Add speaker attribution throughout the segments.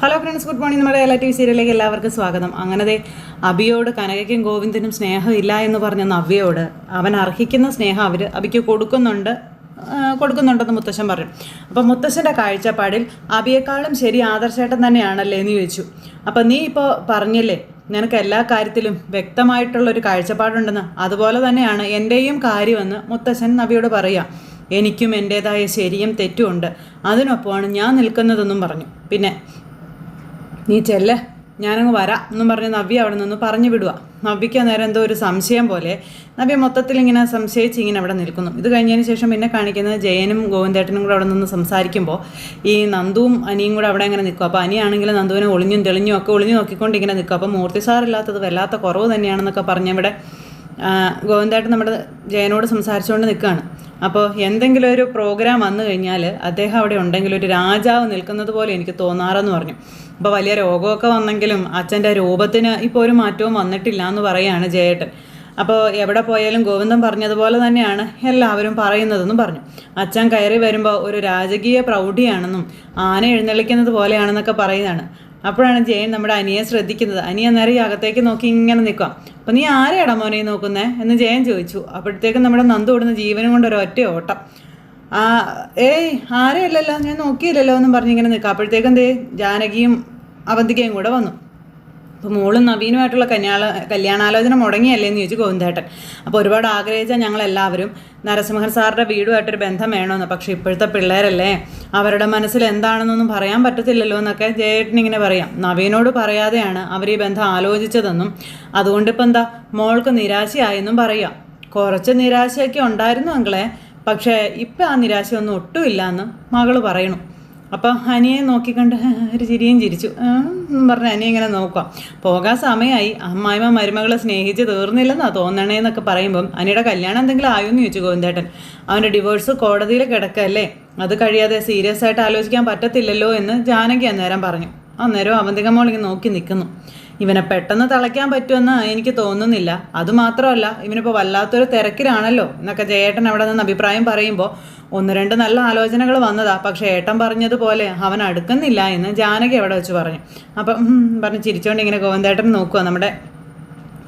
Speaker 1: Hello friends, good morning. നമ്മുടെ എല്ലാ T V സീരിയലിലേക്ക് എല്ലാവർക്കും സ്വാഗതം. അങ്ങനെ അബിയോട് കനകയ്ക്കും ഗോവിന്ദനും സ്നേഹമില്ല എന്ന് പറഞ്ഞ നവ്യയോട് അവൻ അർഹിക്കുന്ന സ്നേഹം അബിക്ക് കൊടുക്കുന്നുണ്ടെന്ന് മുത്തശ്ശൻ പറഞ്ഞു. അപ്പം മുത്തശ്ശൻ്റെ കാഴ്ചപ്പാടിൽ അബിയെക്കാളും ശരി ആദർശേട്ടൻ തന്നെയാണല്ലേ എന്ന് ചോദിച്ചു. അപ്പം നീ ഇപ്പോൾ പറഞ്ഞില്ലേ നിനക്ക് എല്ലാ കാര്യത്തിലും വ്യക്തമായിട്ടുള്ളൊരു കാഴ്ചപ്പാടുണ്ടെന്ന്, അതുപോലെ തന്നെയാണ് എൻ്റെയും കാര്യമെന്ന് മുത്തശ്ശൻ നവ്യയോട് പറയുക. എനിക്കും എൻ്റേതായ ശരിയും തെറ്റുമുണ്ട്, അതിനൊപ്പമാണ് ഞാൻ നിൽക്കുന്നതെന്നും പറഞ്ഞു. പിന്നെ നീ ചെല്ല്, ഞാനങ്ങ് വരാം എന്നും പറഞ്ഞ് നവ്യ അവിടെ നിന്ന് പറഞ്ഞു വിടുക. നവ്യയ്ക്ക് നേരം എന്തോ ഒരു സംശയം പോലെ നവ്യ മൊത്തത്തിൽ ഇങ്ങനെ സംശയിച്ച് ഇങ്ങനെ അവിടെ നിൽക്കുന്നു. ഇത് കഴിഞ്ഞതിന് ശേഷം പിന്നെ കാണിക്കുന്നത് ജയനും ഗോവിന്ദേട്ടനും കൂടെ അവിടെ നിന്ന് സംസാരിക്കുമ്പോൾ ഈ നന്ദുവും അനിയും കൂടെ അവിടെ ഇങ്ങനെ നിൽക്കും. അപ്പോൾ അനിയാണെങ്കിൽ നന്ദുവിനെ ഒളിഞ്ഞും തെളിഞ്ഞും ഒക്കെ ഒളിഞ്ഞു നോക്കിക്കൊണ്ട് ഇങ്ങനെ നിൽക്കും. അപ്പോൾ മൂർത്തി സാറില്ലാത്തത് വല്ലാത്ത കുറവ് തന്നെയാണെന്നൊക്കെ പറഞ്ഞ് ഇവിടെ ഗോവിന്ദേട്ടൻ നമ്മുടെ ജയനോട് സംസാരിച്ചുകൊണ്ട് നിൽക്കുകയാണ്. അപ്പോൾ എന്തെങ്കിലും ഒരു പ്രോഗ്രാം വന്നു കഴിഞ്ഞാൽ അദ്ദേഹം അവിടെ ഉണ്ടെങ്കിൽ ഒരു രാജാവ് നിൽക്കുന്നത് പോലെ എനിക്ക് തോന്നാറെന്ന് പറഞ്ഞു. അപ്പോൾ വലിയ രോഗമൊക്കെ വന്നെങ്കിലും അച്ഛൻ്റെ രൂപത്തിന് ഇപ്പോൾ ഒരു മാറ്റവും വന്നിട്ടില്ല എന്ന് പറയുകയാണ് ജയേട്ടൻ. അപ്പോൾ എവിടെ പോയാലും ഗോവിന്ദൻ പറഞ്ഞതുപോലെ തന്നെയാണ് എല്ലാവരും പറയുന്നതെന്നും പറഞ്ഞു. അച്ഛൻ കയറി വരുമ്പോൾ ഒരു രാജകീയ പ്രൗഢിയാണെന്നും ആന എഴുന്നള്ളിക്കുന്നത് പോലെയാണെന്നൊക്കെ പറയുന്നതാണ്. അപ്പോഴാണ് ജയൻ നമ്മുടെ അനിയെ ശ്രദ്ധിക്കുന്നത്. അനിയ നേരെ അകത്തേക്ക് നോക്കി ഇങ്ങനെ നിൽക്കാം. അപ്പോൾ നീ ആരെയാടാ മോനെ നോക്കുന്നേ എന്ന് ജയൻ ചോദിച്ചു. അപ്പോഴത്തേക്കും നമ്മുടെ നന്ദു ഓടുന്ന ജീവനും കൊണ്ട് ഒരൊറ്റ ഓട്ടം. ഏയ് ആരെയല്ലല്ലോ, ഞാൻ നോക്കിയില്ലല്ലോ എന്നും പറഞ്ഞിങ്ങനെ നിൽക്കാം. അപ്പോഴത്തേക്കും ജാനകിയും അവന്തികയും കൂടെ വന്നു. അപ്പോൾ മോളും നവീനുമായിട്ടുള്ള കല്യാണാലോചന മുടങ്ങിയല്ലേ എന്ന് ചോദിച്ചു ഗോവിന്ദേട്ടൻ. അപ്പോൾ ഒരുപാട് ആഗ്രഹിച്ചാൽ ഞങ്ങളെല്ലാവരും നരസിംഹൻ സാറിൻ്റെ വീടുമായിട്ടൊരു ബന്ധം വേണമെന്ന്, പക്ഷേ ഇപ്പോഴത്തെ പിള്ളേരല്ലേ, അവരുടെ മനസ്സിൽ എന്താണെന്നൊന്നും പറയാൻ പറ്റത്തില്ലല്ലോ എന്നൊക്കെ ജയേട്ടൻ ഇങ്ങനെ പറയാം. നവീനോട് പറയാതെയാണ് അവർ ഈ ബന്ധം ആലോചിച്ചതെന്നും അതുകൊണ്ടിപ്പോൾ എന്താ മോൾക്ക് നിരാശയായെന്നും പറയാം. കുറച്ച് നിരാശയൊക്കെ ഉണ്ടായിരുന്നു അങ്ങളെ, പക്ഷേ ഇപ്പം ആ നിരാശയൊന്നും ഒട്ടുമില്ല എന്ന് മകള് പറയണു. അപ്പോൾ അനിയെ നോക്കിക്കണ്ട് ഒരു ചിരിയും ചിരിച്ചു പറഞ്ഞ് അനിയെ ഇങ്ങനെ നോക്കുക. പോകാൻ സമയമായി, അമ്മായിമ്മ മരുമകളെ സ്നേഹിച്ച് തീർന്നില്ലെന്നാണ് തോന്നണേന്നൊക്കെ പറയുമ്പം അനിയുടെ കല്യാണം എന്തെങ്കിലും ആയോന്ന് ചോദിച്ചു ഗോവിന്ദേട്ടൻ. അവൻ്റെ ഡിവോഴ്സ് കോടതിയിൽ കിടക്കല്ലേ, അത് കഴിയാതെ സീരിയസ് ആയിട്ട് ആലോചിക്കാൻ പറ്റത്തില്ലല്ലോ എന്ന് ജാനകി അന്നേരം പറഞ്ഞു. അന്നേരം അവന്തിക മോൾ ഇങ്ങനെ നോക്കി നിൽക്കുന്നു. ഇവനെ പെട്ടെന്ന് തളയ്ക്കാൻ പറ്റുമെന്ന് എനിക്ക് തോന്നുന്നില്ല, അതുമാത്രമല്ല ഇവനിപ്പോൾ വല്ലാത്തൊരു തിരക്കിലാണല്ലോ എന്നൊക്കെ ജയേട്ടൻ അവിടെ നിന്ന് അഭിപ്രായം പറയുമ്പോൾ ഒന്ന് രണ്ട് നല്ല ആലോചനകൾ വന്നതാ, പക്ഷേ ഏട്ടൻ പറഞ്ഞതുപോലെ അവൻ അടുക്കുന്നില്ല എന്ന് ജാനകി അവിടെ വെച്ച് പറഞ്ഞു. അപ്പം പറഞ്ഞ് ചിരിച്ചുകൊണ്ട് ഇങ്ങനെ ഗോവിന്ദേട്ടൻ നോക്കുക നമ്മുടെ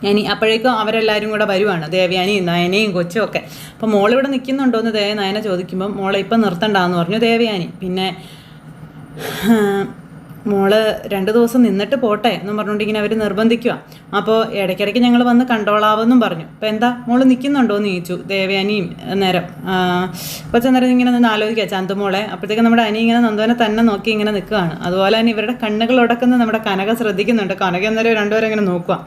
Speaker 1: അനി. അപ്പോഴേക്കും അവരെല്ലാവരും കൂടെ വരുവാണ്, ദേവയാനിയും നയനയും കൊച്ചും ഒക്കെ. അപ്പോൾ മോളിവിടെ നിൽക്കുന്നുണ്ടോ എന്ന് നയന ചോദിക്കുമ്പോൾ മോളെ ഇപ്പം നിർത്തണ്ടെന്ന് പറഞ്ഞു ദേവയാനി. പിന്നെ മോള് 2 ദിവസം നിന്നിട്ട് പോട്ടെ എന്നും പറഞ്ഞുകൊണ്ട് ഇങ്ങനെ അവർ നിർബന്ധിക്കുക. അപ്പോൾ ഇടയ്ക്കിടയ്ക്ക് ഞങ്ങൾ വന്ന് കണ്ടോളാവെന്നും പറഞ്ഞു. അപ്പോൾ എന്താ മോള് നിൽക്കുന്നുണ്ടോ എന്ന് ചോദിച്ചു ദേവയാനിയും. നേരം കുറച്ച് നേരം ഇങ്ങനെ നിന്ന് ആലോചിക്കുക ചന്തുമോളെ. അപ്പോഴത്തേക്കും നമ്മുടെ അനി ഇങ്ങനെ നന്ദുവിനെ തന്നെ നോക്കി ഇങ്ങനെ നിൽക്കുകയാണ്. അതുപോലെ തന്നെ ഇവരുടെ കണ്ണുകൾ ഉടക്കുന്ന നമ്മുടെ കനക ശ്രദ്ധിക്കുന്നുണ്ട്. കനക അന്നേരം രണ്ടുപേരും ഇങ്ങനെ നോക്കുക.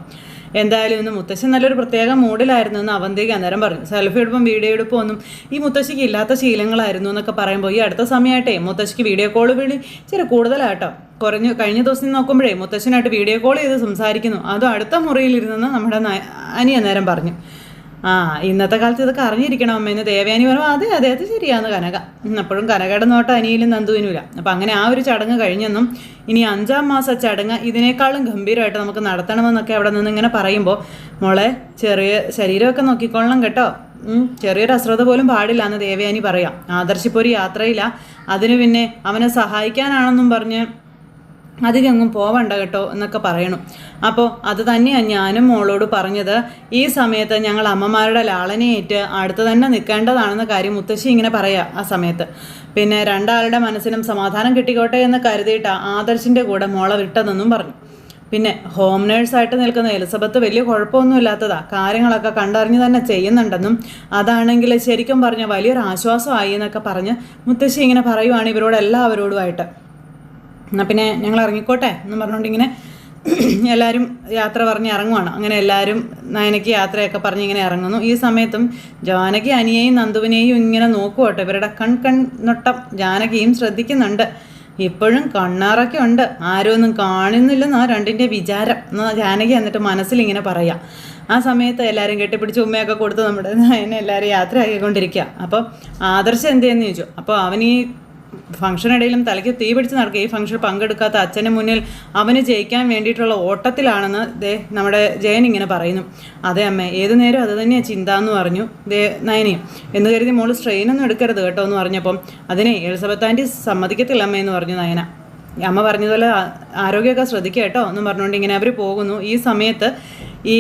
Speaker 1: എന്തായാലും ഇന്ന് മുത്തശ്ശി നല്ലൊരു പ്രത്യേക മൂഡിലായിരുന്നു എന്ന് അവന്തിക അന്നേരം പറഞ്ഞു. സെൽഫി എടുപ്പും വീഡിയോ എടുപ്പും ഒന്നും ഈ മുത്തശ്ശിക്ക് ഇല്ലാത്ത ശീലങ്ങളായിരുന്നു എന്നൊക്കെ പറയുമ്പോൾ ഈ അടുത്ത സമയമായിട്ടേ മുത്തശ്ശിക്ക് വീഡിയോ കോൾ വിളി ഇച്ചിരി കൂടുതലാട്ടോ. കഴിഞ്ഞ ദിവസം നോക്കുമ്പോഴേ മുത്തശ്ശനായിട്ട് വീഡിയോ കോൾ ചെയ്ത് സംസാരിക്കുന്നു, അതും അടുത്ത മുറിയിലിരുന്നെന്ന് നമ്മുടെ അനി അന്നേരം പറഞ്ഞു. ഇന്നത്തെ കാലത്ത് ഇതൊക്കെ അറിഞ്ഞിരിക്കണം അമ്മയെന്ന് ദേവയാനി പറഞ്ഞു. അതെ അതെ അത് ശരിയാന്ന് കനക. അപ്പോഴും കനകയുടെ നോട്ടം അനിയിലും നന്ദുവിനുമില്ല. അപ്പം അങ്ങനെ ആ ഒരു ചടങ്ങ് കഴിഞ്ഞെന്നും ഇനി 5-ാം മാസ ചടങ്ങ് ഇതിനേക്കാളും ഗംഭീരമായിട്ട് നമുക്ക് നടത്തണമെന്നൊക്കെ അവിടെ നിന്ന് ഇങ്ങനെ പറയുമ്പോൾ മോളെ ചെറിയ ശരീരമൊക്കെ നോക്കിക്കൊള്ളണം കേട്ടോ, ചെറിയൊരു അശ്രദ്ധ പോലും പാടില്ല എന്ന് ദേവയാനി പറയാം. ആദർശിപ്പോൾ ഒരു യാത്രയില്ല, അതിന് പിന്നെ അവനെ സഹായിക്കാനാണെന്നും പറഞ്ഞ് അധികങ്ങും പോവണ്ട കേട്ടോ എന്നൊക്കെ പറയണു. അപ്പോൾ അത് തന്നെയാണ് ഞാനും മോളോട് പറഞ്ഞത്, ഈ സമയത്ത് ഞങ്ങൾ അമ്മമാരുടെ ലാളനയേറ്റ് അടുത്ത് തന്നെ നിൽക്കേണ്ടതാണെന്ന കാര്യം മുത്തശ്ശി ഇങ്ങനെ പറയാം ആ സമയത്ത്. പിന്നെ രണ്ടാളുടെ മനസ്സിനും സമാധാനം കിട്ടിക്കോട്ടെ എന്ന് കരുതിയിട്ട് ആദർശിൻ്റെ കൂടെ മോളെ വിട്ടതെന്നും പറഞ്ഞു. പിന്നെ ഹോം നേഴ്സായിട്ട് നിൽക്കുന്ന എലിസബത്ത് വലിയ കുഴപ്പമൊന്നുമില്ലാത്തതാ, കാര്യങ്ങളൊക്കെ കണ്ടറിഞ്ഞ് തന്നെ ചെയ്യുന്നുണ്ടെന്നും അതാണെങ്കിൽ ശരിക്കും പറഞ്ഞ വലിയൊരു ആശ്വാസമായി എന്നൊക്കെ പറഞ്ഞ് മുത്തശ്ശി ഇങ്ങനെ പറയുവാണ് ഇവരോട് എല്ലാവരോടുമായിട്ട്. എന്നാൽ പിന്നെ ഞങ്ങൾ ഇറങ്ങിക്കോട്ടെ എന്നും പറഞ്ഞുകൊണ്ട് ഇങ്ങനെ എല്ലാവരും യാത്ര പറഞ്ഞ് ഇറങ്ങുവാണ്. അങ്ങനെ എല്ലാവരും നയനയ്ക്ക് യാത്രയൊക്കെ പറഞ്ഞ് ഇങ്ങനെ ഇറങ്ങുന്നു. ഈ സമയത്തും ജാനകി അനിയെയും നന്ദുവിനെയും ഇങ്ങനെ നോക്കുവട്ടെ, ഇവരുടെ നൊട്ടം ജാനകിയും ശ്രദ്ധിക്കുന്നുണ്ട്. ഇപ്പോഴും കണ്ണാറൊക്കെ ഉണ്ട്, ആരും ഒന്നും കാണുന്നില്ലെന്നാ രണ്ടിൻ്റെ വിചാരം എന്നാൽ ജാനകി എന്നിട്ട് മനസ്സിലിങ്ങനെ പറയാം. ആ സമയത്ത് എല്ലാവരും കെട്ടിപ്പിടിച്ച് ഉമ്മയൊക്കെ കൊടുത്ത് നമ്മുടെ നയനെ എല്ലാവരും യാത്ര ആക്കിക്കൊണ്ടിരിക്കുക. അപ്പോൾ ആദർശം എന്തെന്ന് ചോദിച്ചു. അപ്പോൾ അവനീ ഫംഗ്ഷനിടയിലും തലയ്ക്ക് തീ പിടിച്ച് നടക്കുക. ഈ ഫംഗ്ഷൻ പങ്കെടുക്കാത്ത അച്ഛന് മുന്നിൽ അവന് ജയിക്കാൻ വേണ്ടിയിട്ടുള്ള ഓട്ടത്തിലാണെന്ന് നമ്മുടെ ജയൻ ഇങ്ങനെ പറയുന്നു. അതെ അമ്മേ, ഏതു നേരം അത് തന്നെയാണ് ചിന്ത എന്ന് പറഞ്ഞു നയനയും. എന്ന് കരുതി മോള് സ്ട്രെയിനൊന്നും എടുക്കരുത് കേട്ടോ എന്ന് പറഞ്ഞപ്പം അതിനെ എലിസബത്ത് ആൻറ്റി സമ്മതിക്കത്തില്ല അമ്മ എന്ന് പറഞ്ഞു നയന. അമ്മ പറഞ്ഞതുപോലെ ആരോഗ്യമൊക്കെ ശ്രദ്ധിക്കുക കേട്ടോ എന്നും പറഞ്ഞുകൊണ്ട് ഇങ്ങനെ അവർ പോകുന്നു. ഈ സമയത്ത് ഈ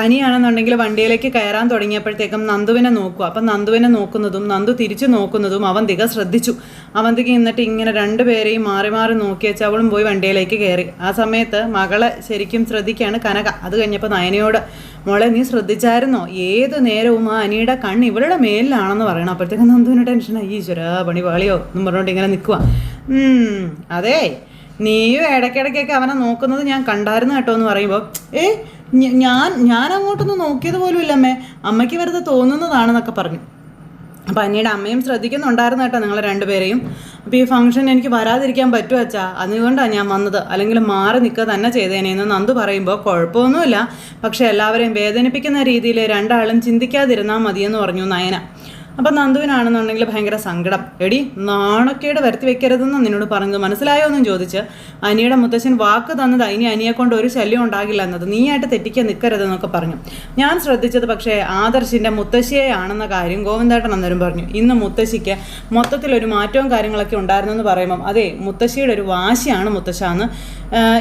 Speaker 1: അനിയാണെന്നുണ്ടെങ്കിൽ വണ്ടിയിലേക്ക് കയറാൻ തുടങ്ങിയപ്പോഴത്തേക്കും നന്ദുവിനെ നോക്കുക. അപ്പം നന്ദുവിനെ നോക്കുന്നതും നന്ദു തിരിച്ചു നോക്കുന്നതും അവന്തിക ശ്രദ്ധിച്ചു. അവന്തിക എന്നിട്ട് ഇങ്ങനെ രണ്ടുപേരെയും മാറി മാറി നോക്കി വെച്ച് അവളും പോയി വണ്ടിയിലേക്ക് കയറി. ആ സമയത്ത് മകളെ ശരിക്കും ശ്രദ്ധിക്കുകയാണ് കനക. അത് കഴിഞ്ഞപ്പോൾ നയനയോട്, മോളെ നീ ശ്രദ്ധിച്ചായിരുന്നോ, ഏത് നേരവും ആ അനിയുടെ കണ്ണ് ഇവളുടെ മേലിലാണെന്ന് പറയണം. അപ്പോഴത്തേക്കും നന്ദുവിന് ടെൻഷനായി, ഈശ്വരാ പണി പാളിയോ എന്നും പറഞ്ഞുകൊണ്ട് ഇങ്ങനെ നിൽക്കുക. അതെ, നീയും ഇടയ്ക്കിടയ്ക്കൊക്കെ അവനെ നോക്കുന്നത് ഞാൻ കണ്ടായിരുന്നു കേട്ടോ എന്ന് പറയുമ്പോൾ, ഞാൻ അങ്ങോട്ടൊന്നും നോക്കിയത് പോലും ഇല്ലമ്മേ, അമ്മയ്ക്ക് വെറുതെ തോന്നുന്നതാണെന്നൊക്കെ പറഞ്ഞു. അപ്പം അനിയുടെ അമ്മയും ശ്രദ്ധിക്കുന്നുണ്ടായിരുന്നു കേട്ടോ നിങ്ങളെ രണ്ടുപേരെയും. അപ്പോൾ ഈ ഫംഗ്ഷൻ എനിക്ക് വരാതിരിക്കാൻ പറ്റുമോ അച്ഛാ, അതുകൊണ്ടാണ് ഞാൻ വന്നത്, അല്ലെങ്കിൽ മാറി നിൽക്കുക തന്നെ ചെയ്തേനെന്ന് നന്ദു പറയുമ്പോൾ, കുഴപ്പമൊന്നുമില്ല, പക്ഷേ എല്ലാവരെയും വേദനിപ്പിക്കുന്ന രീതിയിൽ രണ്ടാളും ചിന്തിക്കാതിരുന്നാൽ മതിയെന്ന് പറഞ്ഞു നയന. അപ്പം നന്ദുവിനാണെന്നുണ്ടെങ്കിൽ ഭയങ്കര സങ്കടം. എടി, നാണക്കേട് വരുത്തി വെക്കരുതെന്ന് നിന്നോട് പറഞ്ഞത് മനസ്സിലായോ എന്നും ചോദിച്ച് അനിയുടെ മുത്തശ്ശൻ വാക്ക് തന്നത് ഇനി അനിയെ കൊണ്ട് ഒരു ശല്യം ഉണ്ടാകില്ല എന്നത്, നീയായിട്ട് തെറ്റിക്കാൻ നിൽക്കരുതെന്നൊക്കെ പറഞ്ഞു. ഞാൻ ശ്രദ്ധിച്ചത് പക്ഷേ ആദർശിൻ്റെ മുത്തശ്ശിയെയാണെന്ന കാര്യം ഗോവിന്ദേട്ടൻ അന്നേരം പറഞ്ഞു. ഇന്ന് മുത്തശ്ശിക്ക് മൊത്തത്തിലൊരു മാറ്റവും കാര്യങ്ങളൊക്കെ ഉണ്ടായിരുന്നു എന്ന് പറയുമ്പം, അതെ, മുത്തശ്ശിയുടെ ഒരു വാശിയാണ് മുത്തശ്ശാന്ന്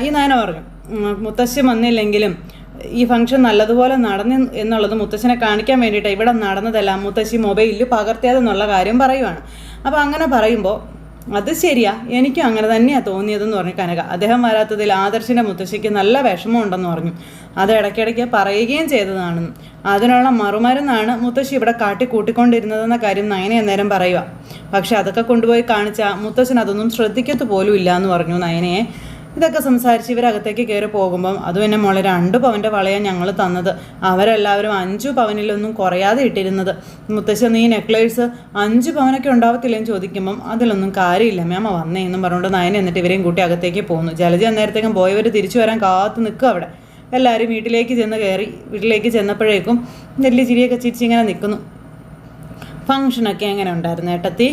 Speaker 1: ഈ നയന പറഞ്ഞു. മുത്തശ്ശി വന്നില്ലെങ്കിലും ഈ ഫംഗ്ഷൻ നല്ലതുപോലെ നടന്നു എന്നുള്ളത് മുത്തശ്ശനെ കാണിക്കാൻ വേണ്ടിയിട്ട് ഇവിടെ നടന്നതല്ല, മുത്തശ്ശി മൊബൈലിൽ പകർത്തിയതെന്നുള്ള കാര്യം പറയുവാണ്. അപ്പോൾ അങ്ങനെ പറയുമ്പോൾ, അത് ശരിയാ, എനിക്കും അങ്ങനെ തന്നെയാണ് തോന്നിയതെന്ന് പറഞ്ഞു കനക. അദ്ദേഹം വരാത്തതിൽ ആദർശിൻ്റെ മുത്തശ്ശിക്ക് നല്ല വിഷമമുണ്ടെന്ന് പറഞ്ഞു. അത് ഇടയ്ക്കിടയ്ക്ക് പറയുകയും ചെയ്തതാണെന്ന്. അതിനുള്ള മറുമരുന്നാണ് മുത്തശ്ശി ഇവിടെ കൂട്ടിക്കൊണ്ടിരുന്നതെന്ന കാര്യം നയന അന്നേരം പറയുക. പക്ഷെ അതൊക്കെ കൊണ്ടുപോയി കാണിച്ചാൽ മുത്തശ്ശൻ അതൊന്നും ശ്രദ്ധിക്കത്തു പോലും ഇല്ല എന്ന് പറഞ്ഞു നയനയെ. ഇതൊക്കെ സംസാരിച്ച് ഇവരകത്തേക്ക് കയറി പോകുമ്പം, അതും എന്നെ മോളെ 2 പവൻ്റെ വളയാണ് ഞങ്ങൾ തന്നത്, അവരെല്ലാവരും 5 പവനിലൊന്നും കുറയാതെ ഇട്ടിരുന്നത്, മുത്തശ്ശൻ നീ നെക്ലേസ് 5 പവനൊക്കെ ഉണ്ടാവത്തില്ലെന്ന് ചോദിക്കുമ്പം, അതിലൊന്നും കാര്യമില്ല മേമ വന്നേ എന്നും പറഞ്ഞുകൊണ്ട് നയന എന്നിട്ട് ഇവരെയും കൂട്ടി അകത്തേക്ക് പോകുന്നു. ജലജ അന്നേരത്തേക്കും പോയവർ തിരിച്ചു വരാൻ കാത്തു നിൽക്കുക അവിടെ. എല്ലാവരും വീട്ടിലേക്ക് ചെന്നപ്പോഴേക്കും വലിയ ചിരിയൊക്കെ ചിരിച്ചിങ്ങനെ നിൽക്കുന്നു. ഫംഗ്ഷനൊക്കെ എങ്ങനെ ഉണ്ടായിരുന്നു ഏട്ടത്തി?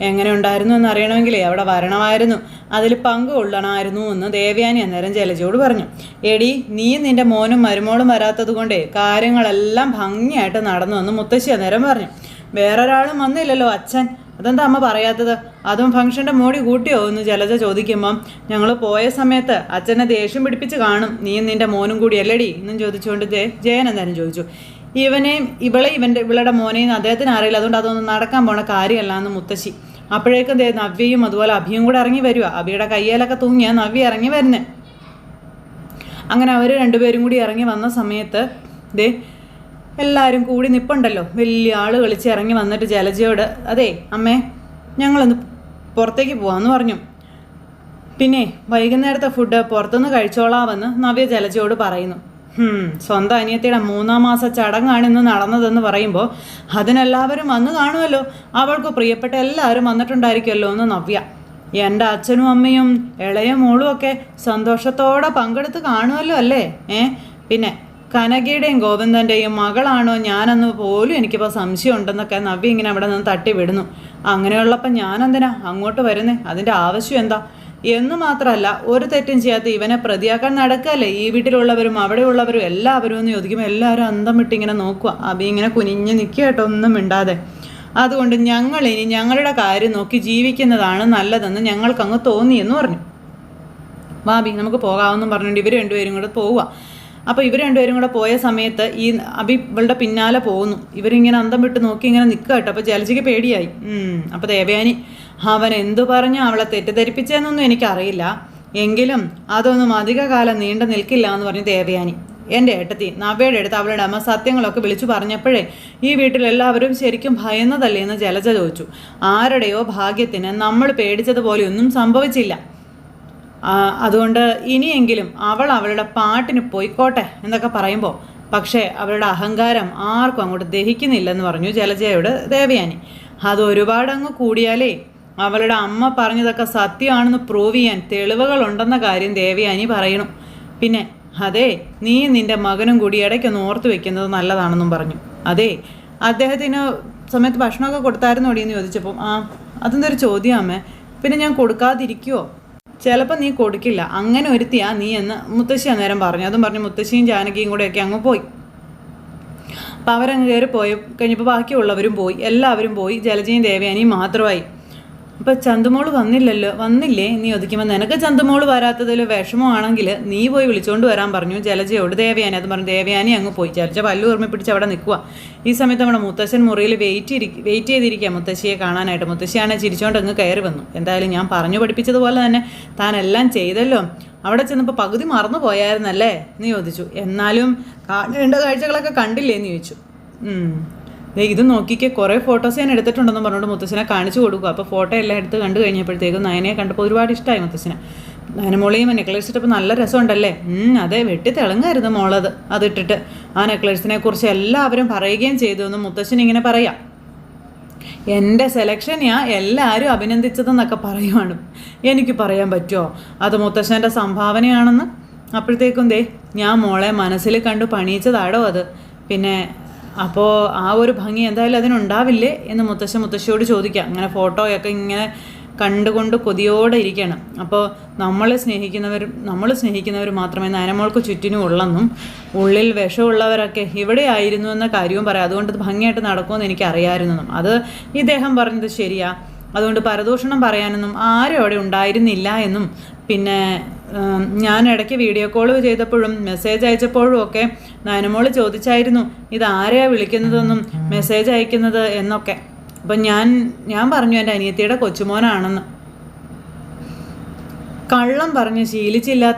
Speaker 1: എങ്ങനെ ഉണ്ടായിരുന്നു എന്നറിയണമെങ്കിലേ അവിടെ വരണമായിരുന്നു, അതിൽ പങ്കുകൊള്ളണമായിരുന്നു എന്ന് ദേവയാനി അന്നേരം ജലജയോട് പറഞ്ഞു. എടി, നീയും നിൻ്റെ മോനും മരുമോളും വരാത്തത് കൊണ്ടേ കാര്യങ്ങളെല്ലാം ഭംഗിയായിട്ട് നടന്നു എന്ന് മുത്തശ്ശി അന്നേരം പറഞ്ഞു. വേറൊരാളും വന്നില്ലല്ലോ അച്ഛൻ, അതെന്താ അമ്മ പറയാത്തത്? അതും ഫംഗ്ഷൻ്റെ മോടി കൂട്ടിയോ എന്ന് ജലജ ചോദിക്കുമ്പം, ഞങ്ങൾ പോയ സമയത്ത് അച്ഛനെ ദേഷ്യം പിടിപ്പിച്ച് കാണും, നീയും നിൻ്റെ മോനും കൂടി അല്ലടി എന്നും ചോദിച്ചുകൊണ്ട് ജയൻ എന്തായാലും ചോദിച്ചു. ഇവളുടെ മോനെയും അദ്ദേഹത്തിന് അറിയില്ല, അതുകൊണ്ട് അതൊന്നും നടക്കാൻ പോണ കാര്യമല്ല എന്ന് മുത്തശ്ശി. അപ്പോഴേക്കും നവ്യയും അതുപോലെ അഭിയും കൂടെ ഇറങ്ങി വരിക. അഭിയുടെ കയ്യിലൊക്കെ തൂങ്ങിയ നവ്യ ഇറങ്ങി വരുന്നത്. അങ്ങനെ അവർ രണ്ടുപേരും കൂടി ഇറങ്ങി വന്ന സമയത്ത് എല്ലാവരും കൂടി നിപ്പുണ്ടല്ലോ, വലിയ ആൾ കളിച്ച് ഇറങ്ങി വന്നിട്ട് ജലജയോട്, അതെ അമ്മേ, ഞങ്ങളൊന്ന് പുറത്തേക്ക് പോവാമെന്ന് പറഞ്ഞു. പിന്നെ വൈകുന്നേരത്തെ ഫുഡ് പുറത്തുനിന്ന് കഴിച്ചോളാമെന്ന് നവ്യ ജലജയോട് പറയുന്നു. സ്വന്തം അനിയത്തിയുടെ 3-ാം മാസ ചടങ്ങാണ് ഇന്ന് നടന്നതെന്ന് പറയുമ്പോൾ, അതിനെല്ലാവരും വന്ന് കാണുമല്ലോ, അവൾക്ക് പ്രിയപ്പെട്ട എല്ലാവരും വന്നിട്ടുണ്ടായിരിക്കുമല്ലോ എന്ന് നവ്യ. എൻ്റെ അച്ഛനും അമ്മയും ഇളയ മോളും ഒക്കെ സന്തോഷത്തോടെ പങ്കെടുത്ത് കാണുമല്ലോ അല്ലേ? പിന്നെ കനകയുടെയും ഗോവിന്ദൻ്റെയും മകളാണോ ഞാനെന്ന് പോലും എനിക്കിപ്പോൾ സംശയം ഉണ്ടെന്നൊക്കെ നവ്യ ഇങ്ങനെ അവിടെ നിന്ന് തട്ടി വിടുന്നു. അങ്ങനെയുള്ളപ്പോൾ ഞാനെന്തിനാ അങ്ങോട്ട് വരുന്നേ? അതിൻ്റെ ആവശ്യം എന്താ? എന്ന് മാത്രമല്ല, ഒരു തെറ്റും ചെയ്യാത്ത ഇവനെ പ്രതിയാക്കാൻ നടക്കല്ലേ ഈ വീട്ടിലുള്ളവരും അവിടെയുള്ളവരും എല്ലാവരും എന്ന് ചോദിക്കുമ്പോൾ എല്ലാവരും അന്തം വിട്ടിങ്ങനെ നോക്കുക. അബി ഇങ്ങനെ കുനിഞ്ഞ് നിൽക്കുക കേട്ടോ, ഒന്നും മിണ്ടാതെ. അതുകൊണ്ട് ഞങ്ങളിനി ഞങ്ങളുടെ കാര്യം നോക്കി ജീവിക്കുന്നതാണ് നല്ലതെന്ന് ഞങ്ങൾക്കങ്ങ് തോന്നിയെന്ന് പറഞ്ഞു. വാബി നമുക്ക് പോകാമെന്നും പറഞ്ഞുകൊണ്ട് ഇവർ രണ്ടുപേരും കൂടെ പോവുക. അപ്പോൾ ഇവർ രണ്ടുപേരും കൂടെ പോയ സമയത്ത് ഈ അബി ഇവളുടെ പിന്നാലെ പോകുന്നു. ഇവരിങ്ങനെ അന്തം വിട്ട് നോക്കി ഇങ്ങനെ നിൽക്കുക കേട്ടോ. അപ്പോൾ ജലജയ്ക്ക് പേടിയായി. അപ്പോൾ ദേവയാനി, അവൻ എന്തു പറഞ്ഞ് അവളെ തെറ്റിദ്ധരിപ്പിച്ചതെന്നൊന്നും എനിക്കറിയില്ല, എങ്കിലും അതൊന്നും അധികകാലം നീണ്ടു നിൽക്കില്ല എന്ന് പറഞ്ഞു ദേവയാനി. എൻ്റെ ഏട്ടത്തി നവ്യയുടെ അടുത്ത് അവളുടെ അമ്മ സത്യങ്ങളൊക്കെ വിളിച്ചു പറഞ്ഞപ്പോഴേ ഈ വീട്ടിലെല്ലാവരും ശരിക്കും ഭയന്നതല്ലേ എന്ന് ജലജ ചോദിച്ചു. ആരുടെയോ ഭാഗ്യത്തിന് നമ്മൾ പേടിച്ചതുപോലെയൊന്നും സംഭവിച്ചില്ല. അതുകൊണ്ട് ഇനിയെങ്കിലും അവളുടെ പാട്ടിന് പോയിക്കോട്ടെ എന്നൊക്കെ പറയുമ്പോൾ, പക്ഷേ അവളുടെ അഹങ്കാരം ആർക്കും അങ്ങോട്ട് ദഹിക്കുന്നില്ലെന്ന് പറഞ്ഞു ജലജയോട് ദേവയാനി. അതൊരുപാടങ്ങ് കൂടിയാലേ അവളുടെ അമ്മ പറഞ്ഞതൊക്കെ സത്യമാണെന്ന് പ്രൂവ് ചെയ്യാൻ തെളിവുകളുണ്ടെന്ന കാര്യം ദേവയാനി പറയണു. പിന്നെ അതെ, നീ നിൻ്റെ മകനും കൂടി ഇടയ്ക്കൊന്ന് ഓർത്ത് വെക്കുന്നത് നല്ലതാണെന്നും പറഞ്ഞു. അതെ, അദ്ദേഹത്തിന് സമയത്ത് ഭക്ഷണമൊക്കെ കൊടുത്തായിരുന്നു ഓടിയെന്ന് ചോദിച്ചപ്പോൾ, അതെന്തൊരു ചോദ്യം അമ്മേ, പിന്നെ ഞാൻ കൊടുക്കാതിരിക്കുമോ? ചിലപ്പോൾ നീ കൊടുക്കില്ല, അങ്ങനെ ഒരുത്തിയാ നീ എന്ന് മുത്തശ്ശി അന്നേരം പറഞ്ഞു. അതും പറഞ്ഞ് മുത്തശ്ശിയും ജാനകിയും കൂടെയൊക്കെ അങ്ങ് പോയി. അപ്പം അവരങ്ങ് കയറി പോയി കഴിഞ്ഞപ്പോൾ ബാക്കിയുള്ളവരും പോയി, എല്ലാവരും പോയി, ജലജയും ദേവയാനിയും മാത്രമായി. അപ്പം ചന്തുമോള് വന്നില്ലേ നീ ഒതുക്കുമ്പോൾ നിനക്ക് ചന്തുമോള് വരാത്തതിൽ വിഷമമാണെങ്കിൽ നീ പോയി വിളിച്ചുകൊണ്ട് വരാൻ പറഞ്ഞു ജലജയോട്. ദേവയാനി അത് പറഞ്ഞു. ദേവയാനി അങ്ങ് പോയി. ജലജ പല്ലു ഓർമ്മ പിടിച്ച് അവിടെ നിൽക്കുക. ഈ സമയത്ത് നമ്മുടെ മുത്തശ്ശൻ മുറിയിൽ വെയിറ്റ് ചെയ്തിരിക്കുക മുത്തശ്ശിയെ കാണാനായിട്ട്. മുത്തശ്ശിയാണെ ചിരിച്ചുകൊണ്ട് അങ്ങ് കയറി വന്നു. എന്തായാലും ഞാൻ പറഞ്ഞു പഠിപ്പിച്ചതുപോലെ തന്നെ താൻ എല്ലാം ചെയ്തല്ലോ. അവിടെ ചെന്നപ്പോൾ പകുതി മറന്നു പോയായിരുന്നല്ലേ നീ ചോദിച്ചു. എന്നാലും കാണേണ്ട കാഴ്ചകളൊക്കെ കണ്ടില്ലേ എന്ന് ചോദിച്ചു. ഇത് നോക്കിക്കേ, കുറേ ഫോട്ടോസ് ഞാൻ എടുത്തിട്ടുണ്ടെന്ന് പറഞ്ഞുകൊണ്ട് മുത്തശ്ശനെ കാണിച്ചു കൊടുക്കുക. അപ്പോൾ ഫോട്ടോ എല്ലാം എടുത്ത് കണ്ടു കഴിഞ്ഞപ്പോഴത്തേക്കും നയനയെ കണ്ടപ്പോൾ ഒരുപാട് ഇഷ്ടമായി മുത്തശ്ശനെ. നയനമോളെയും നെക്ലേസ് ഇട്ടപ്പോൾ നല്ല രസമുണ്ടല്ലേ? അതെ, വെട്ടി തിളങ്ങായിരുന്നു മോളത് അതിട്ടിട്ട്. ആ നെക്ലേസിനെ കുറിച്ച് എല്ലാവരും പറയുകയും ചെയ്തു എന്ന് മുത്തശ്ശൻ ഇങ്ങനെ പറയാം. എൻ്റെ സെലക്ഷനെയാ എല്ലാവരും അഭിനന്ദിച്ചതെന്നൊക്കെ പറയുവാണ്. എനിക്ക് പറയാൻ പറ്റുമോ അത് മുത്തശ്ശൻ്റെ സംഭാവനയാണെന്ന്? അപ്പോഴത്തേക്കും ഞാൻ മോളെ മനസ്സിൽ കണ്ടു പണിയിച്ചതാടോ അത്. പിന്നെ അപ്പോൾ ആ ഒരു ഭംഗി എന്തായാലും അതിനുണ്ടാവില്ലേ എന്ന് മുത്തശ്ശിയോട് ചോദിക്കാം. അങ്ങനെ ഫോട്ടോയൊക്കെ ഇങ്ങനെ കണ്ടുകൊണ്ട് കൊതിയോടെ ഇരിക്കണം. അപ്പോൾ നമ്മൾ സ്നേഹിക്കുന്നവർ മാത്രമേ നയനമോൾക്ക് ചുറ്റിനും ഉള്ളെന്നും ഉള്ളിൽ വിഷമുള്ളവരൊക്കെ ഇവിടെ ആയിരുന്നു എന്ന കാര്യവും പറയാം. അതുകൊണ്ട് ഭംഗിയായിട്ട് നടക്കുമെന്ന് എനിക്കറിയാമായിരുന്നെന്നും. അത് ഇദ്ദേഹം പറഞ്ഞത് ശരിയാ. അതുകൊണ്ട് പരദൂഷണം പറയാനൊന്നും ആരും അവിടെ ഉണ്ടായിരുന്നില്ല എന്നും. പിന്നെ ഞാൻ ഇടയ്ക്ക് വീഡിയോ കോൾ ചെയ്തപ്പോഴും മെസ്സേജ് അയച്ചപ്പോഴും ഒക്കെ നയനമോള് ചോദിച്ചായിരുന്നു ഇതാരെയാ വിളിക്കുന്നതെന്നും മെസ്സേജ് അയക്കുന്നത് എന്നൊക്കെ. അപ്പം ഞാൻ പറഞ്ഞു എൻ്റെ അനിയത്തിയുടെ കൊച്ചുമോനാണെന്ന്. കള്ളം പറഞ്ഞ്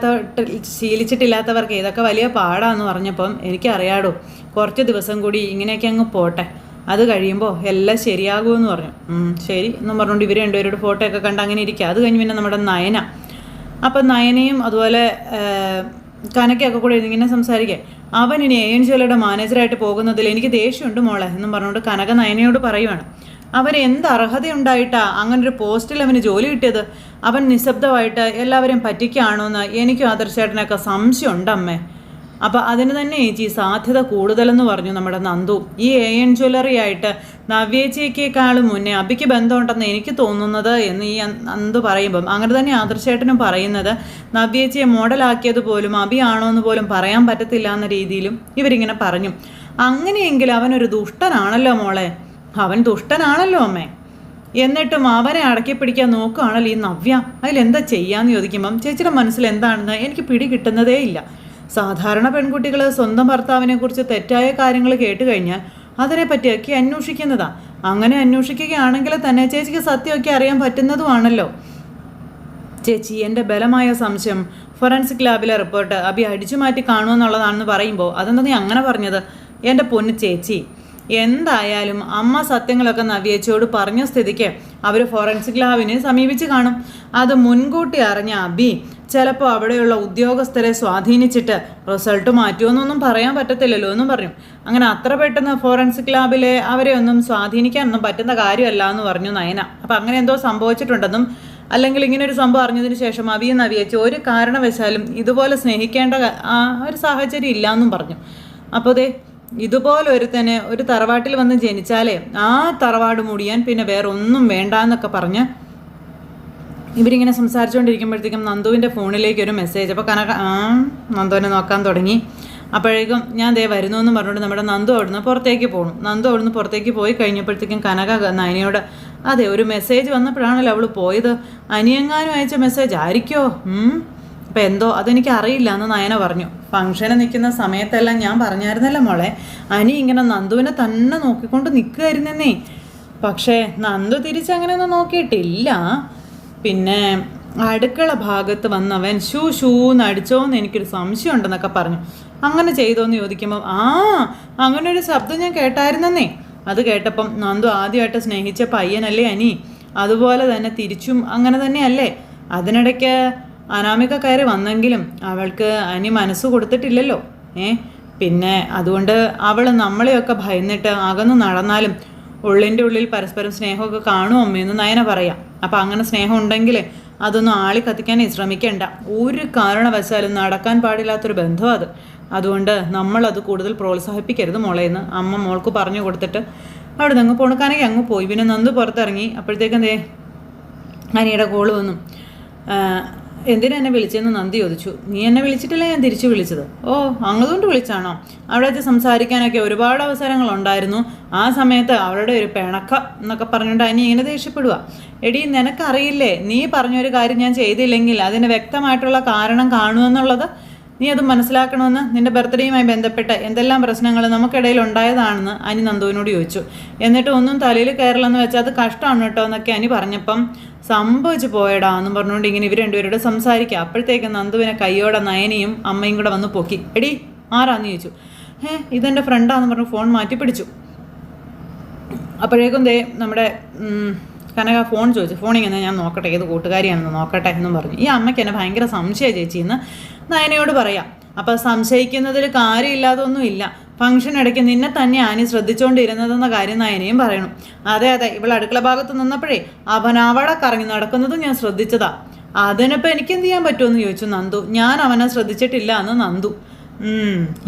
Speaker 1: ശീലിച്ചിട്ടില്ലാത്തവർക്ക് ഇതൊക്കെ വലിയ പാടാന്ന് പറഞ്ഞപ്പം എനിക്കറിയാടോ, കുറച്ച് ദിവസം കൂടി ഇങ്ങനെയൊക്കെ അങ്ങ് പോട്ടെ, അത് കഴിയുമ്പോൾ എല്ലാം ശരിയാകുമെന്ന് പറഞ്ഞു. ശരി എന്നും പറഞ്ഞുകൊണ്ട് ഇവർ രണ്ടുപേരുടെ ഫോട്ടോ ഒക്കെ കണ്ട് അങ്ങനെ ഇരിക്കുക. അത് കഴിഞ്ഞ് പിന്നെ നമ്മുടെ നയന, അപ്പം നയനയും അതുപോലെ കനക്കൊക്കെ കൂടെ ഇങ്ങനെ സംസാരിക്കുക. അവൻ ഇനി AN ജ്വല്ലറിയുടെ മാനേജറായിട്ട് പോകുന്നതിൽ എനിക്ക് ദേഷ്യമുണ്ട് മോളെ എന്നും പറഞ്ഞുകൊണ്ട് കനക നയനയോട് പറയുവാണ്. അവന് എന്ത് അർഹതയുണ്ടായിട്ടാ അങ്ങനൊരു പോസ്റ്റിൽ അവന് ജോലി കിട്ടിയത്? അവൻ നിശബ്ദമായിട്ട് എല്ലാവരെയും പറ്റിക്കുകയാണോ എന്ന് എനിക്കും ആദർശേട്ടനൊക്കെ സംശയമുണ്ട് അമ്മേ. അപ്പം അതിന് തന്നെ ചേച്ചി സാധ്യത കൂടുതലെന്ന് പറഞ്ഞു നമ്മുടെ നന്ദു. ഈ AN ജ്വല്ലറി ആയിട്ട് നവ്യേച്ചിയേക്കാളും മുന്നേ അബിക്ക് ബന്ധമുണ്ടെന്ന് എനിക്ക് തോന്നുന്നത് എന്ന് ഈ നന്ദു പറയുമ്പം അങ്ങനെ തന്നെ ആദർശേട്ടനും പറയുന്നത് നവ്യേച്ചിയെ മോഡലാക്കിയത് പോലും അബി ആണോ എന്ന് പോലും പറയാൻ പറ്റത്തില്ല എന്ന രീതിയിലും ഇവരിങ്ങനെ പറഞ്ഞു. അങ്ങനെയെങ്കിൽ അവനൊരു ദുഷ്ടനാണല്ലോ മോളെ, അവൻ ദുഷ്ടനാണല്ലോ അമ്മേ. എന്നിട്ടും അവനെ അടക്കി പിടിക്കാൻ നോക്കുകയാണല്ലോ ഈ നവ്യ. അതിലെന്താ ചെയ്യാന്ന് ചോദിക്കുമ്പം ചേച്ചിയുടെ മനസ്സിൽ എന്താണെന്ന് എനിക്ക് പിടി കിട്ടുന്നതേ ഇല്ല. സാധാരണ പെൺകുട്ടികൾ സ്വന്തം ഭർത്താവിനെ കുറിച്ച് തെറ്റായ കാര്യങ്ങൾ കേട്ട് കഴിഞ്ഞാൽ അതിനെപ്പറ്റിയൊക്കെ അന്വേഷിക്കുന്നതാ. അങ്ങനെ അന്വേഷിക്കുകയാണെങ്കിൽ തന്നെ ചേച്ചിക്ക് സത്യമൊക്കെ അറിയാൻ പറ്റുന്നതുമാണല്ലോ. ചേച്ചി, എൻ്റെ ബലമായ സംശയം ഫോറൻസിക് ലാബിലെ റിപ്പോർട്ട് അബി അടിച്ചു മാറ്റി കാണുമെന്നുള്ളതാണെന്ന് പറയുമ്പോൾ അതെന്താ നീ അങ്ങനെ പറഞ്ഞത്? എൻ്റെ പൊന്നു ചേച്ചി, എന്തായാലും അമ്മ സത്യങ്ങളൊക്കെ നവ്യേച്ചിയോട് പറഞ്ഞ സ്ഥിതിക്ക് അവർ ഫോറൻസിക് ലാബിനെ സമീപിച്ച് കാണും. അത് മുൻകൂട്ടി അറിഞ്ഞ അബി ചിലപ്പോൾ അവിടെയുള്ള ഉദ്യോഗസ്ഥരെ സ്വാധീനിച്ചിട്ട് റിസൾട്ട് മാറ്റുമെന്നൊന്നും പറയാൻ പറ്റത്തില്ലല്ലോ എന്നും പറഞ്ഞു. അങ്ങനെ അത്ര പെട്ടെന്ന് ഫോറൻസിക് ലാബിലെ അവരെ ഒന്നും സ്വാധീനിക്കാനൊന്നും പറ്റുന്ന കാര്യമല്ല എന്ന് പറഞ്ഞു നയന. അപ്പം അങ്ങനെ എന്തോ സംഭവിച്ചിട്ടുണ്ടെന്നും അല്ലെങ്കിൽ ഇങ്ങനെ ഒരു സംഭവം അറിഞ്ഞതിന് ശേഷം അബിയെ നവ്യേച്ചി ഒരു കാരണവശാലും ഇതുപോലെ സ്നേഹിക്കേണ്ട ഒരു സാഹചര്യം ഇല്ല എന്നും പറഞ്ഞു. അപ്പോൾ ഇതുപോലെ ഒരുത്തന് ഒരു തറവാട്ടിൽ വന്ന് ജനിച്ചാലേ ആ തറവാട് മുടിയാൻ പിന്നെ വേറെ ഒന്നും വേണ്ടാന്നൊക്കെ പറഞ്ഞ് ഇവരിങ്ങനെ സംസാരിച്ചുകൊണ്ടിരിക്കുമ്പോഴത്തേക്കും നന്ദുവിൻ്റെ ഫോണിലേക്ക് ഒരു മെസ്സേജ്. അപ്പോൾ നന്ദുവിനെ നോക്കാൻ തുടങ്ങി. അപ്പോഴേക്കും ഞാൻ വരുന്നു എന്ന് പറഞ്ഞുകൊണ്ട് നമ്മുടെ നന്ദു അവിടുന്ന് പുറത്തേക്ക് പോകണം. നന്ദു അവിടുന്ന് പുറത്തേക്ക് പോയി കഴിഞ്ഞപ്പോഴത്തേക്കും കനക നയനയോട് അതെ ഒരു മെസ്സേജ് വന്നപ്പോഴാണല്ലോ അവൾ പോയത്, അനിയങ്ങാനും അയച്ച മെസ്സേജ് ആയിരിക്കോ? അപ്പം എന്തോ അതെനിക്ക് അറിയില്ല എന്ന് നയന പറഞ്ഞു. ഫംഗ്ഷന് നിൽക്കുന്ന സമയത്തെല്ലാം ഞാൻ പറഞ്ഞായിരുന്നല്ലോ മോളെ, അനി ഇങ്ങനെ നന്ദുവിനെ തന്നെ നോക്കിക്കൊണ്ട് നിൽക്കുമായിരുന്നേ. പക്ഷേ നന്ദു തിരിച്ചങ്ങനെയൊന്നും നോക്കിയിട്ടില്ല. പിന്നെ അടുക്കള ഭാഗത്ത് വന്നവൻ ഷൂന്ന് അടിച്ചോന്ന് എനിക്കൊരു സംശയം ഉണ്ടെന്നൊക്കെ പറഞ്ഞു. അങ്ങനെ ചെയ്തോന്ന് ചോദിക്കുമ്പോൾ അങ്ങനെ ഒരു ശബ്ദം ഞാൻ കേട്ടായിരുന്നേ. അത് കേട്ടപ്പം നന്ദു ആദ്യമായിട്ട് സ്നേഹിച്ച പയ്യനല്ലേ അനി, അതുപോലെ തന്നെ തിരിച്ചും അങ്ങനെ തന്നെയല്ലേ. അതിനിടയ്ക്ക് അനാമിക കയറി വന്നെങ്കിലും അവൾക്ക് അനി മനസ്സ് കൊടുത്തിട്ടില്ലല്ലോ. പിന്നെ അതുകൊണ്ട് അവൾ നമ്മളെയൊക്കെ ഭയന്നിട്ട് അകന്നു നടന്നാലും ഉള്ളിൻ്റെ ഉള്ളിൽ പരസ്പരം സ്നേഹമൊക്കെ കാണും അമ്മയെന്ന് നയന പറയാം. അപ്പം അങ്ങനെ സ്നേഹം ഉണ്ടെങ്കിൽ അതൊന്നും ആളി കത്തിക്കാനേ ശ്രമിക്കേണ്ട. ഒരു കാരണവശാലും നടക്കാൻ പാടില്ലാത്തൊരു ബന്ധം അത്. അതുകൊണ്ട് നമ്മളത് കൂടുതൽ പ്രോത്സാഹിപ്പിക്കരുത് മോളേന്ന് അമ്മ മോൾക്ക് പറഞ്ഞു കൊടുത്തിട്ട് അവിടെ നിന്ന് പോണക്കാനെങ്കിൽ അങ്ങ് പോയി. പിന്നെ നന്ദു പുറത്തിറങ്ങി. അപ്പോഴത്തേക്കും അനിയുടെ കോള് വന്നു. എന്തിനാ എന്നെ വിളിച്ചതെന്ന് നന്ദി ചോദിച്ചു. നീ എന്നെ വിളിച്ചിട്ടില്ല, ഞാൻ തിരിച്ചു വിളിച്ചത്. ഓ, അങ്ങതുകൊണ്ട് വിളിച്ചാണോ? അവിടെ വെച്ച് സംസാരിക്കാനൊക്കെ ഒരുപാട് അവസരങ്ങളുണ്ടായിരുന്നു. ആ സമയത്ത് അവളുടെ ഒരു പിണക്ക എന്നൊക്കെ പറഞ്ഞുകൊണ്ട് അനി ഇങ്ങനെ ദേഷ്യപ്പെടുക. എടി, നിനക്കറിയില്ലേ, നീ പറഞ്ഞൊരു കാര്യം ഞാൻ ചെയ്തില്ലെങ്കിൽ അതിന് വ്യക്തമായിട്ടുള്ള കാരണം കാണുമെന്നുള്ളത്? നീ അത് മനസ്സിലാക്കണമെന്ന്. നിന്റെ ബർത്ത്ഡേയുമായി ബന്ധപ്പെട്ട് എന്തെല്ലാം പ്രശ്നങ്ങൾ നമുക്കിടയിൽ ഉണ്ടായതാണെന്ന് അനി നന്ദുവിനോട് ചോദിച്ചു. എന്നിട്ട് ഒന്നും തലയിൽ കയറില്ലെന്ന് വെച്ചാൽ അത് കഷ്ടമാണ് കേട്ടോ എന്നൊക്കെ അനി പറഞ്ഞപ്പം സംഭവിച്ചു പോയടാ എന്നും പറഞ്ഞുകൊണ്ട് ഇങ്ങനെ ഇവർ രണ്ടുപേരോട് സംസാരിക്കുക. അപ്പോഴത്തേക്ക് നന്ദുവിനെ കൈയോടെ നയനിയും അമ്മയും കൂടെ വന്ന് പൊക്കി. എടി, ആരാന്ന് ചോദിച്ചു. ഇതെൻ്റെ ഫ്രണ്ടാന്ന് പറഞ്ഞു ഫോൺ മാറ്റി പിടിച്ചു. അപ്പോഴേക്കും നമ്മുടെ കനക ഫോൺ ചോദിച്ചു. ഫോണിങ്ങനെ ഞാൻ നോക്കട്ടെ, ഏത് കൂട്ടുകാരിയാണെന്ന് നോക്കട്ടെ എന്നും പറഞ്ഞു. ഈ അമ്മയ്ക്ക് എന്നെ ഭയങ്കര സംശയം ചേച്ചിന്ന് നയനയോട് പറയാം. അപ്പം സംശയിക്കുന്നതിൽ കാര്യമില്ലാതൊന്നും ഇല്ല. ഫംഗ്ഷൻ ഇടയ്ക്ക് നിന്നെ തന്നെ ആനി ശ്രദ്ധിച്ചുകൊണ്ടിരുന്നതെന്ന കാര്യം നയനയും പറയണം. അതെ, ഇവൾ അടുക്കള ഭാഗത്ത് നിന്നപ്പോഴേ അവൻ അവിടെ കറങ്ങി നടക്കുന്നതും ഞാൻ ശ്രദ്ധിച്ചതാ. അതിനിപ്പോൾ എനിക്കെന്ത് ചെയ്യാൻ പറ്റുമെന്ന് ചോദിച്ചു നന്ദു. ഞാൻ അവനെ ശ്രദ്ധിച്ചിട്ടില്ല എന്ന് നന്ദു.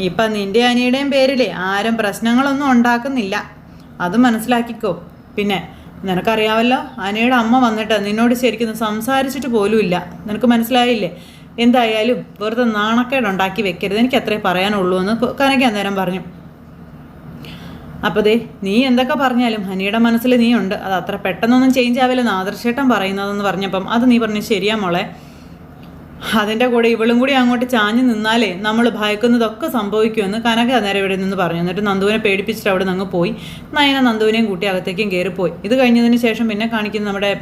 Speaker 1: ഇപ്പം നിൻ്റെ അനിയുടെയും പേരിലേ ആരും പ്രശ്നങ്ങളൊന്നും ഉണ്ടാക്കുന്നില്ല, അത് മനസ്സിലാക്കിക്കോ. പിന്നെ നിനക്കറിയാമല്ലോ, അനിയുടെ അമ്മ വന്നിട്ട് നിന്നോട് ശരിക്കും സംസാരിച്ചിട്ട് പോലുമില്ല. നിനക്ക് മനസ്സിലായില്ലേ? എന്തായാലും വെറുതെ നാണക്കേടുണ്ടാക്കി വെക്കരുത്, എനിക്ക് അത്രേ പറയാനുള്ളൂ എന്ന് കനക അന്നേരം പറഞ്ഞു. അപ്പോൾ നീ എന്തൊക്കെ പറഞ്ഞാലും ഹനിയുടെ മനസ്സിൽ നീ ഉണ്ട്, അത് അത്ര പെട്ടെന്നൊന്നും ചേഞ്ച് ആവില്ലെന്ന് ആദർശേട്ടൻ പറയുന്നതെന്ന് പറഞ്ഞപ്പം അത് നീ പറഞ്ഞു ശരിയാ മോളെ. അതിൻ്റെ കൂടെ ഇവളും കൂടി അങ്ങോട്ട് ചാഞ്ഞു നിന്നാലേ നമ്മൾ ഭയക്കുന്നതൊക്കെ സംഭവിക്കുമെന്ന് കനക അന്നേരം ഇവിടെ നിന്ന് പറഞ്ഞു. എന്നിട്ട് നന്ദുവിനെ പേടിപ്പിച്ചിട്ട് അവിടെ നിന്ന് അങ്ങ് പോയി. നയന നന്ദുവിനെയും കൂട്ടി അകത്തേക്കും കയറിപ്പോയി. ഇത് കഴിഞ്ഞതിന് ശേഷം പിന്നെ കാണിക്കുന്ന നമ്മുടെ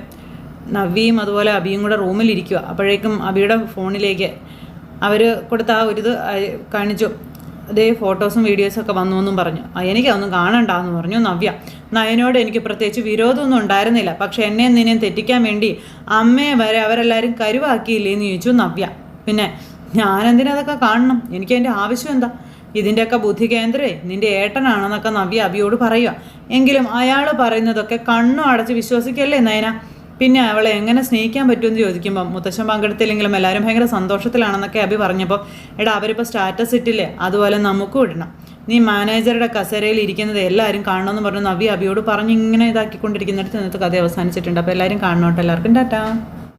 Speaker 1: നവ്യയും അതുപോലെ അബിയും കൂടെ റൂമിലിരിക്കുക. അപ്പോഴേക്കും അബിയുടെ ഫോണിലേക്ക് അവർ കൊടുത്ത ആ ഒരു ഇത് കാണിച്ചു. ഫോട്ടോസും വീഡിയോസൊക്കെ വന്നു എന്നും പറഞ്ഞു. എനിക്കതൊന്നും കാണണ്ടാന്ന് പറഞ്ഞു നവ്യ. നയനോട് എനിക്ക് പ്രത്യേകിച്ച് വിരോധമൊന്നും ഉണ്ടായിരുന്നില്ല, പക്ഷെ എന്നെ നിന്നെയും തെറ്റിക്കാൻ വേണ്ടി അമ്മയെ വരെ അവരെല്ലാവരും കരുവാക്കിയില്ലേന്ന് ചോദിച്ചു നവ്യ. പിന്നെ ഞാനെന്തിനാ അതൊക്കെ കാണണം, എനിക്ക് അതിൻ്റെ ആവശ്യം എന്താ? ഇതിൻ്റെയൊക്കെ ബുദ്ധി കേന്ദ്രമേ നിൻ്റെ ഏട്ടനാണെന്നൊക്കെ നവ്യ അബിയോട് പറയുക. എങ്കിലും അയാൾ പറയുന്നതൊക്കെ കണ്ണും അടച്ച് വിശ്വസിക്കല്ലേ നയന? പിന്നെ അവളെ എങ്ങനെ സ്നേഹിക്കാൻ പറ്റുമെന്ന് ചോദിക്കുമ്പോൾ മുത്തശ്ശൻ പങ്കെടുത്തില്ലെങ്കിലും എല്ലാവരും ഭയങ്കര സന്തോഷത്തിലാണെന്നൊക്കെ അബി പറഞ്ഞപ്പോൾ, എടാ അവരിപ്പോൾ സ്റ്റാറ്റസ് ഇട്ടില്ലേ, അതുപോലെ നമുക്കും ഇടണം. നീ മാനേജറുടെ കസേരയിൽ ഇരിക്കുന്നത് എല്ലാവരും കാണണമെന്ന് പറഞ്ഞു നവ്യ അബിയോട് പറഞ്ഞ് ഇങ്ങനെ ഇതാക്കിക്കൊണ്ടിരിക്കുന്നിടത്ത് ഇന്നത്തെ കഥ അവസാനിച്ചിട്ടുണ്ട്. അപ്പോൾ എല്ലാവരും കാണണോട്ടെ. എല്ലാവർക്കും ടാറ്റാ.